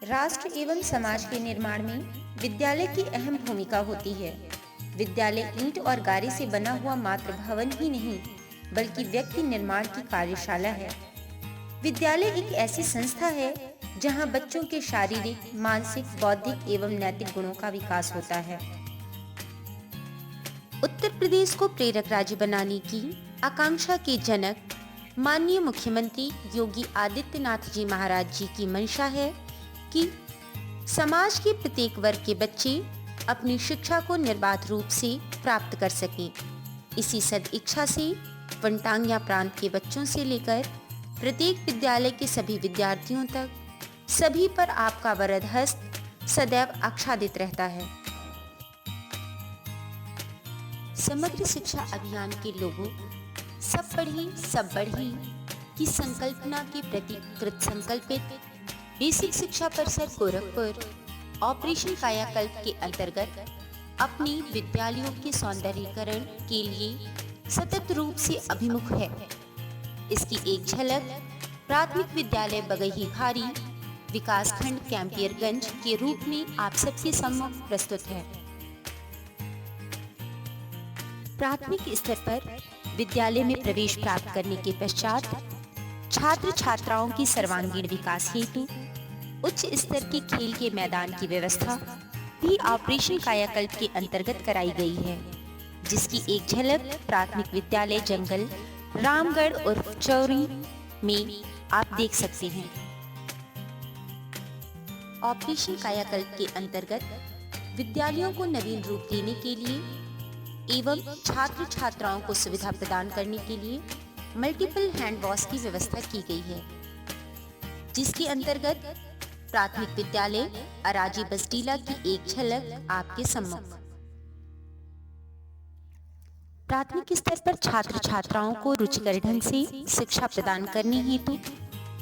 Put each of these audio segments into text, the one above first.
राष्ट्र एवं समाज के निर्माण में विद्यालय की अहम भूमिका होती है। विद्यालय ईंट और गारे से बना हुआ मात्र भवन ही नहीं, बल्कि व्यक्ति निर्माण की कार्यशाला है। विद्यालय एक ऐसी संस्था है जहां बच्चों के शारीरिक, मानसिक, बौद्धिक एवं नैतिक गुणों का विकास होता है। उत्तर प्रदेश को प्रेरक राज्य बनाने की आकांक्षा के जनक माननीय मुख्यमंत्री योगी आदित्यनाथ जी महाराज जी की मंशा है कि समाज के प्रत्येक वर्ग के बच्चे अपनी शिक्षा को निर्बाध रूप से प्राप्त कर सकें। इसी सदिच्छा से वनटांगिया प्रांत के बच्चों से लेकर प्रत्येक विद्यालय के सभी विद्यार्थियों तक सभी पर आपका वरद हस्त सदैव आच्छादित रहता है। समग्र शिक्षा अभियान के लोगों सब पढ़ी सब बढ़ी की संकल्पना के प्रति कृत संकल्पित बेसिक शिक्षा परिषद गोरखपुर ऑपरेशन कायाकल्प के अंतर्गत अपने विद्यालयों के सौंदर्यीकरण के लिए सतत रूप से अभिमुख है। इसकी एक झलक प्राथमिक विद्यालय बगही भारी विकासखंड कैंपियरगंज के रूप में आप सबके सम्मुख प्रस्तुत है। प्राथमिक स्तर पर विद्यालय में प्रवेश प्राप्त करने के पश्चात छात्र छात्राओं की सर्वांगीण विकास हेतु उच्च स्तर के खेल के मैदान की व्यवस्था भी ऑपरेशन कायाकल्प के अंतर्गत कराई गई है, जिसकी एक झलक प्राथमिक विद्यालय जंगल रामगढ़ उर्फ चौरी में आप देख सकते हैं। ऑपरेशन कायाकल्प के अंतर्गत विद्यालयों को नवीन रूप देने के लिए एवं छात्र छात्राओं को सुविधा प्रदान करने के लिए मल्टीपल हैंड वॉश की व्यवस्था की गई है, जिसके अंतर्गत प्राथमिक विद्यालय अराजी बसडीला की एक झलक आपके सम्मुख। प्राथमिक स्तर पर छात्र छात्राओं को रुचिकर ढंग से शिक्षा प्रदान करने हेतु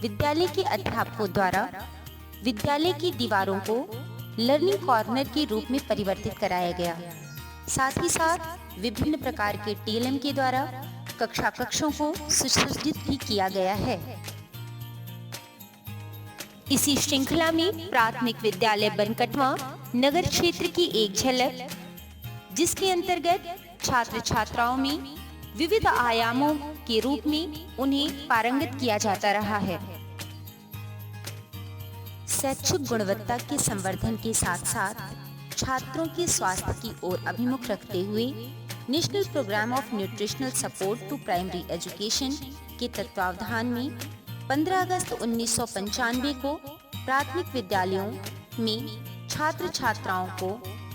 विद्यालय के अध्यापकों द्वारा विद्यालय की दीवारों को लर्निंग कॉर्नर के रूप में परिवर्तित कराया गया। साथ ही साथ विभिन्न प्रकार के टीएलएम के द्वारा कक्षा कक्षों को सुसज्जित भी किया गया है। इसी श्रृंखला में प्राथमिक विद्यालय बनकटवा नगर क्षेत्र की एक झलक, जिसके अंतर्गत छात्र छात्राओं में विविध आयामों के रूप में उन्हें पारंगत किया जाता रहा है। शैक्षिक गुणवत्ता के संवर्धन के साथ साथ छात्रों के स्वास्थ्य की ओर अभिमुख रखते हुए National Programme of Nutritional Support to Primary Education के तत्वावधान में 15 अगस्त 1995 को प्राथमिक विद्यालयों में छात्र छात्राओं को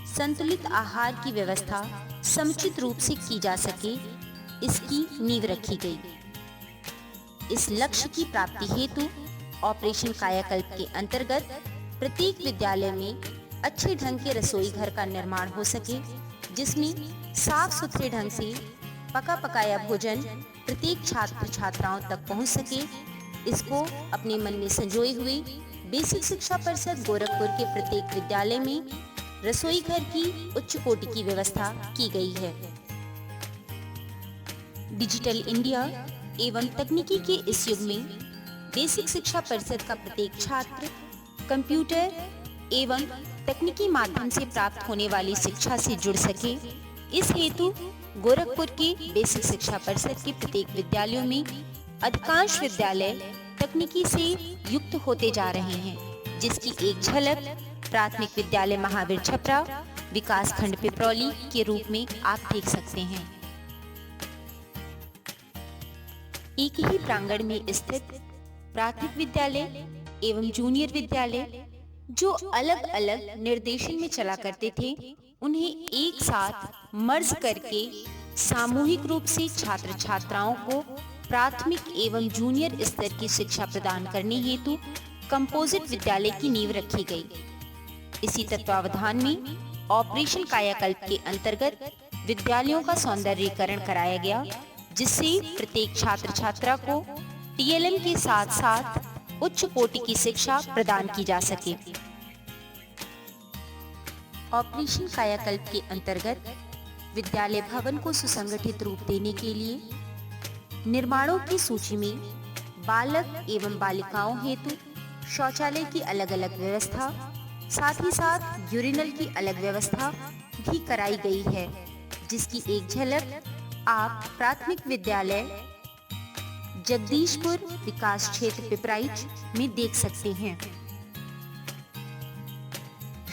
संतुलित आहार की व्यवस्था समुचित रूप से की जा सके, इसकी नींव रखी गई। इस लक्ष्य की प्राप्ति हेतु ऑपरेशन कायाकल्प के अंतर्गत प्रत्येक विद्यालय में अच्छे ढंग के रसोई घर का निर्माण हो सके, जिसमें साफ सुथरे ढंग से पका पकाया भोजन प्रत्येक छात्र छात्राओं तक पहुंच सके। इसको अपने मन में संजोए हुए बेसिक शिक्षा परिषद गोरखपुर के प्रत्येक विद्यालय में रसोई घर की उच्च कोटि की व्यवस्था की गई है। डिजिटल इंडिया एवं तकनीकी के इस युग में बेसिक शिक्षा परिषद का प्रत्येक छात्र कंप्यूटर एवं तकनीकी माध्यम से प्राप्त होने वाली शिक्षा से जुड़ सके, इस हेतु गोरखपुर के बेसिक शिक्षा परिषद के प्रत्येक विद्यालयों में अधिकांश विद्यालय तकनीकी से युक्त होते जा रहे हैं, जिसकी एक झलक प्राथमिक विद्यालय महावीर छपरा विकासखंड पिपरौली के रूप में आप देख सकते हैं। एक ही प्रांगण में स्थित प्राथमिक विद्यालय एवं जूनियर विद्यालय जो अलग अलग निर्देशन में चला करते थे, उन्हें एक साथ मर्ज करके सामूहिक रूप से छात्र छात्राओं को प्राथमिक एवं जूनियर स्तर की शिक्षा प्रदान करने हेतु कंपोजिट विद्यालय की नींव रखी गई। इसी तत्वावधान में ऑपरेशन कायाकल्प के अंतर्गत विद्यालयों का सौंदर्यीकरण कराया गया, जिससे प्रत्येक छात्र छात्रा को टीएलएम के साथ साथ उच्च कोटि की शिक्षा प्रदान की जा सके। ऑपरेशन कायाकल्प के अंतर्गत विद्यालय भवन को सुसंगठित रूप देने के लिए निर्माणों की सूची में बालक एवं बालिकाओं हेतु शौचालय की अलग अलग व्यवस्था, साथ ही साथ यूरिनल की अलग व्यवस्था भी कराई गई है, जिसकी एक झलक आप प्राथमिक विद्यालय जगदीशपुर विकास क्षेत्र पिपराइच में देख सकते हैं।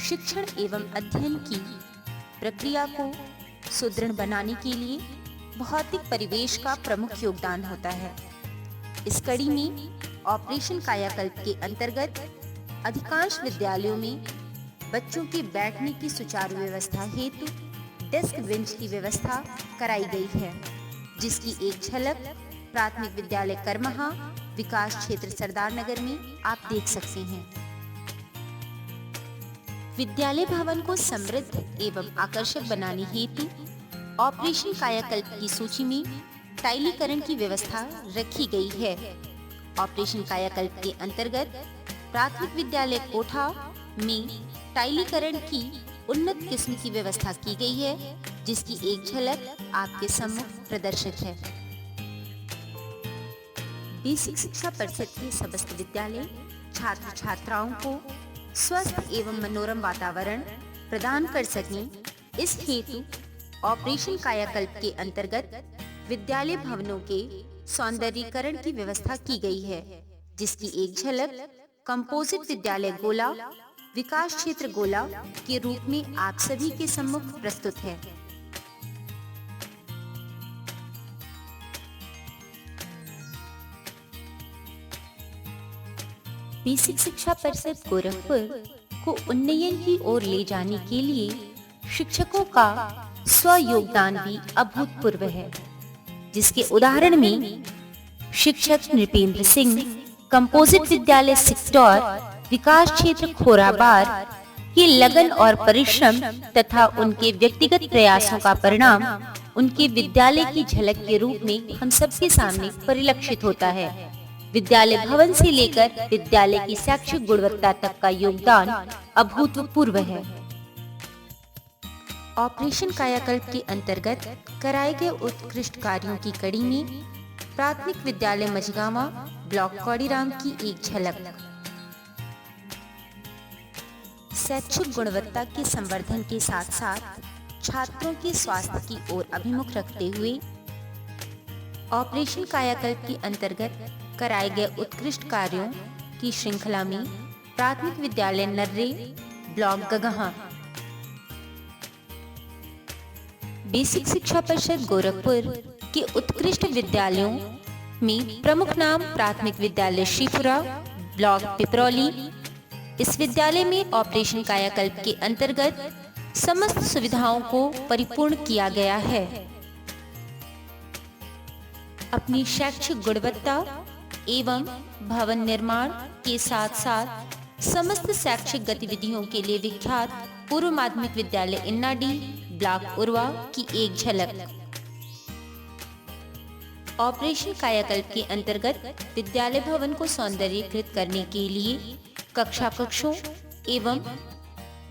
शिक्षण एवं अध्ययन की प्रक्रिया को सुदृढ़ बनाने के लिए भौतिक परिवेश का प्रमुख योगदान होता है। इस कड़ी में ऑपरेशन कायाकल्प के अंतर्गत अधिकांश विद्यालयों में बच्चों के बैठने की सुचारू व्यवस्था हेतु डेस्क बेंच की व्यवस्था कराई गई है, जिसकी एक झलक प्राथमिक विद्यालय करमहा विकास क्षेत्र सरदार नगर में आप देख सकते हैं। विद्यालय भवन को समृद्ध एवं आकर्षक बनाने हेतु ऑपरेशन कायाकल्प की सूची में टाइलीकरण की व्यवस्था रखी गई है। ऑपरेशन कायाकल्प के अंतर्गत प्राथमिक विद्यालय कोठा में टाइलीकरण की उन्नत किस्म की व्यवस्था की गई है, जिसकी एक झलक आपके सम्मुख प्रदर्शित है। बेसिक शिक्षा परिषद के समस्त विद्यालय छात्र छात्राओं को स्वस्थ एवं मनोरम वातावरण प्रदान कर सकें, इस हेतु ऑपरेशन कायाकल्प के अंतर्गत विद्यालय भवनों के सौंदर्यीकरण की व्यवस्था की गई है, जिसकी एक झलक कंपोजिट विद्यालय गोला विकास क्षेत्र गोला के रूप में आप सभी के सम्मुख प्रस्तुत है। बेसिक शिक्षा परिषद गोरखपुर को उन्नयन की ओर ले जाने के लिए शिक्षकों का स्व योगदान भी अभूतपूर्व है, जिसके उदाहरण में शिक्षक नृपेंद्र सिंह कंपोजिट विद्यालय सिक्टौर विकास क्षेत्र खोराबार के लगन और परिश्रम तथा उनके व्यक्तिगत प्रयासों का परिणाम उनके विद्यालय की झलक के रूप में हम सबके सामने परिलक्षित होता है। विद्यालय भवन से लेकर विद्यालय की शैक्षिक गुणवत्ता तक का योगदान अभूतपूर्व है। ऑपरेशन कायाकल्प के अंतर्गत कराए गए उत्कृष्ट कार्यों की कड़ी में प्राथमिक विद्यालय मझगावा ब्लॉक कौड़ीराम की एक झलक। शैक्षिक गुणवत्ता के संवर्धन के साथ साथ छात्रों के स्वास्थ्य की ओर अभिमुख रखते हुए ऑपरेशन कायाकल्प के अंतर्गत कराए गए उत्कृष्ट कार्यों की श्रृंखला में प्राथमिक विद्यालय नर्रे ब्लॉक गगहा, बेसिक शिक्षा परिषद गोरखपुर के उत्कृष्ट विद्यालयों में प्रमुख नाम प्राथमिक विद्यालय श्रीपुरा ब्लॉक पिपरौली। इस विद्यालय में ऑपरेशन कायाकल्प के अंतर्गत समस्त सुविधाओं को परिपूर्ण किया गया है। अपनी शैक्षिक गुणवत्ता एवं भवन निर्माण के साथ साथ समस्त शैक्षिक गतिविधियों के लिए विख्यात पूर्व माध्यमिक विद्यालय इन्नाडी ब्लॉक उर्वा की एक झलक। ऑपरेशन कायाकल्प के अंतर्गत विद्यालय भवन को सौंदर्यीकृत करने के लिए कक्षा कक्षों एवं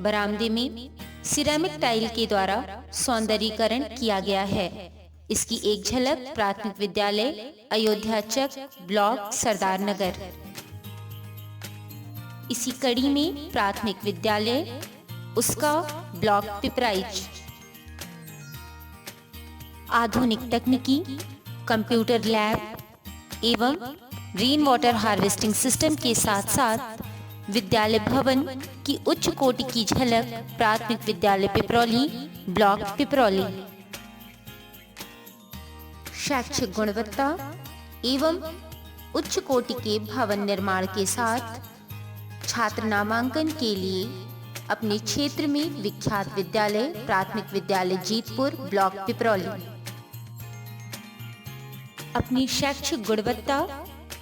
बरामदे में सिरेमिक टाइल के द्वारा सौंदर्यीकरण किया गया है। इसकी एक झलक प्राथमिक विद्यालय अयोध्या चक ब्लॉक सरदार नगर। इसी कड़ी में प्राथमिक विद्यालय उसका ब्लॉक पिपराइच आधुनिक तकनीकी कंप्यूटर लैब एवं रेन वाटर हार्वेस्टिंग सिस्टम के साथ साथ विद्यालय भवन की उच्च कोटि की झलक प्राथमिक विद्यालय पिपरौली ब्लॉक पिपरौली। शैक्षिक गुणवत्ता एवं उच्च कोटि के भवन निर्माण के साथ छात्र नामांकन के लिए अपने क्षेत्र में विख्यात विद्यालय प्राथमिक विद्यालय जीतपुर ब्लॉक पिपरौली। अपनी शैक्षिक गुणवत्ता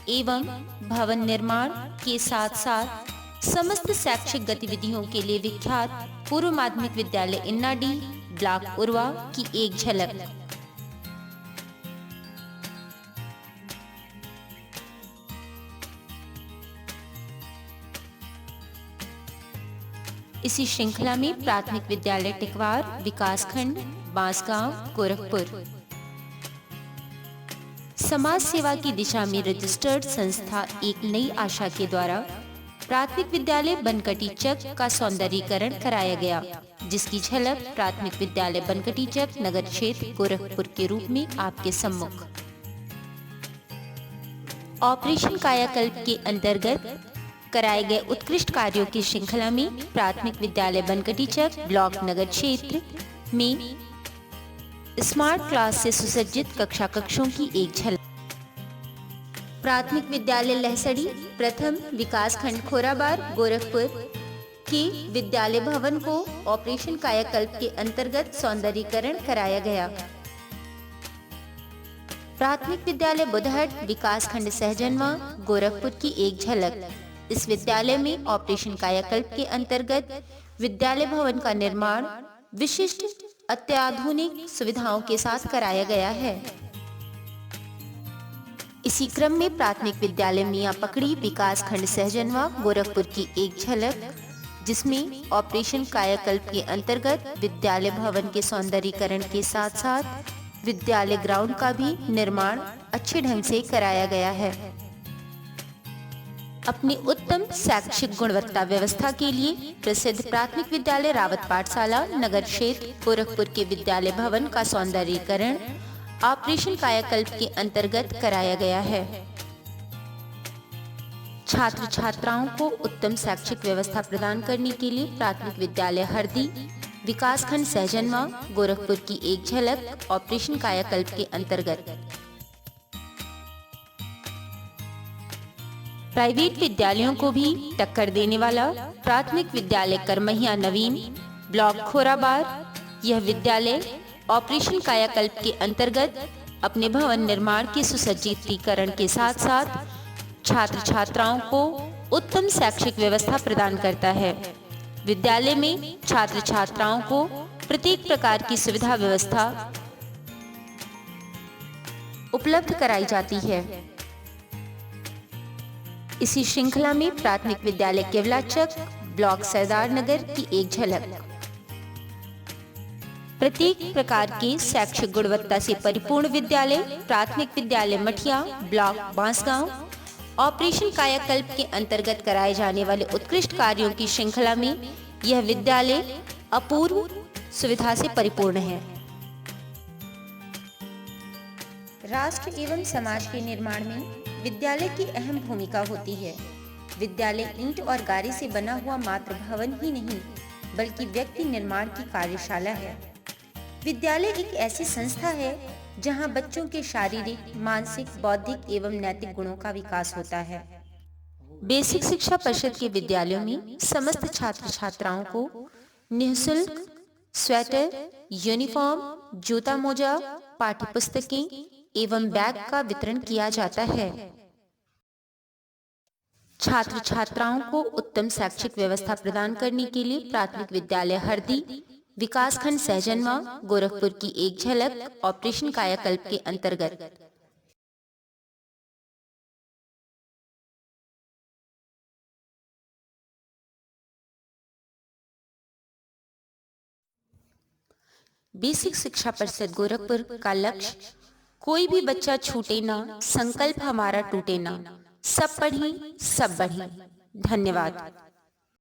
एवं भवन निर्माण के साथ साथ समस्त शैक्षिक गतिविधियों के लिए विख्यात पूर्व माध्यमिक विद्यालय इन्नाडी ब्लॉक उर्वा की एक झलक। इसी श्रृंखला में प्राथमिक विद्यालय टिकवार विकासखंड बांसगांव गोरखपुर समाज सेवा की दिशा में रजिस्टर्ड संस्था एक नई आशा के द्वारा प्राथमिक विद्यालय बनकटी चक का सौंदर्यीकरण कराया गया, जिसकी झलक प्राथमिक विद्यालय बनकटी चक नगर क्षेत्र गोरखपुर के रूप में आपके सम्मुख। ऑपरेशन कायाकल्प के अंतर्गत कराए गए उत्कृष्ट कार्यों की श्रृंखला में प्राथमिक विद्यालय बनकटी चक ब्लॉक नगर क्षेत्र में स्मार्ट क्लास से सुसज्जित कक्षा कक्षों की एक झलक। प्राथमिक विद्यालय लहसड़ी प्रथम विकास खंड खोराबार गोरखपुर के विद्यालय भवन को ऑपरेशन कायाकल्प के अंतर्गत सौंदर्यीकरण कराया गया। प्राथमिक विद्यालय बुधहट विकास खंड सहजनवा गोरखपुर की एक झलक। इस विद्यालय में ऑपरेशन कायाकल्प के अंतर्गत विद्यालय भवन का निर्माण विशिष्ट अत्याधुनिक सुविधाओं के साथ कराया गया है। इसी क्रम में प्राथमिक विद्यालय मियां पकड़ी विकास खंड सहजनवा गोरखपुर की एक झलक, जिसमें ऑपरेशन कायाकल्प के अंतर्गत विद्यालय भवन के सौंदर्यीकरण के साथ साथ विद्यालय ग्राउंड का भी निर्माण अच्छे ढंग से कराया गया है। अपनी उत्तम शैक्षिक गुणवत्ता व्यवस्था के लिए प्रसिद्ध प्राथमिक विद्यालय रावत पाठशाला नगर क्षेत्र गोरखपुर के विद्यालय भवन का सौंदर्यीकरण ऑपरेशन कायाकल्प के अंतर्गत कराया गया है। छात्र छात्राओं को उत्तम शैक्षिक व्यवस्था प्रदान करने के लिए प्राथमिक विद्यालय हरदी विकासखंड सहजनवा गोरखपुर की एक झलक ऑपरेशन कायाकल्प के अंतर्गत। प्राइवेट विद्यालयों को भी टक्कर देने वाला प्राथमिक विद्यालय करमहिया नवीन ब्लॉक खोराबार, यह विद्यालय ऑपरेशन कायाकल्प के अंतर्गत अपने भवन निर्माण के सुसज्जितीकरण के साथ साथ छात्र छात्राओं को उत्तम शैक्षिक व्यवस्था प्रदान करता है। विद्यालय में छात्र छात्राओं को प्रत्येक प्रकार की सुविधा व्यवस्था उपलब्ध कराई जाती है। इसी श्रृंखला में प्राथमिक विद्यालय केवलाचक ब्लॉक सरदार नगर की एक झलक। प्रत्येक प्रकार के शैक्षिक गुणवत्ता से परिपूर्ण विद्यालय प्राथमिक विद्यालय मठिया ब्लॉक बांसगांव ऑपरेशन कायाकल्प के अंतर्गत कराए जाने वाले उत्कृष्ट कार्यों की श्रृंखला में यह विद्यालय अपूर्व सुविधा से परिपूर्ण है। राष्ट्र एवं समाज के निर्माण में विद्यालय की अहम भूमिका होती है। विद्यालय ईंट और गारे से बना हुआ मात्र भवन ही नहीं, बल्कि व्यक्ति निर्माण की कार्यशाला है। विद्यालय एक ऐसी संस्था है जहां बच्चों के शारीरिक, मानसिक, बौद्धिक एवं नैतिक गुणों का विकास होता है। बेसिक शिक्षा परिषद के विद्यालयों में समस्त छात्र छात्राओं को निःशुल्क स्वेटर, यूनिफॉर्म, जूता मोजा, पाठ्य पुस्तकें एवं बैग का वितरण किया जाता है। छात्र छात्राओं को उत्तम शैक्षिक व्यवस्था प्रदान करने के लिए प्राथमिक विद्यालय हरदी विकासखंड सहजनवा गोरखपुर की एक झलक ऑपरेशन कायाकल्प के अंतर्गत। बेसिक शिक्षा परिषद गोरखपुर का लक्ष्य कोई भी बच्चा छूटे ना, संकल्प हमारा टूटे ना। सब पढ़ें, सब बढ़ें। धन्यवाद।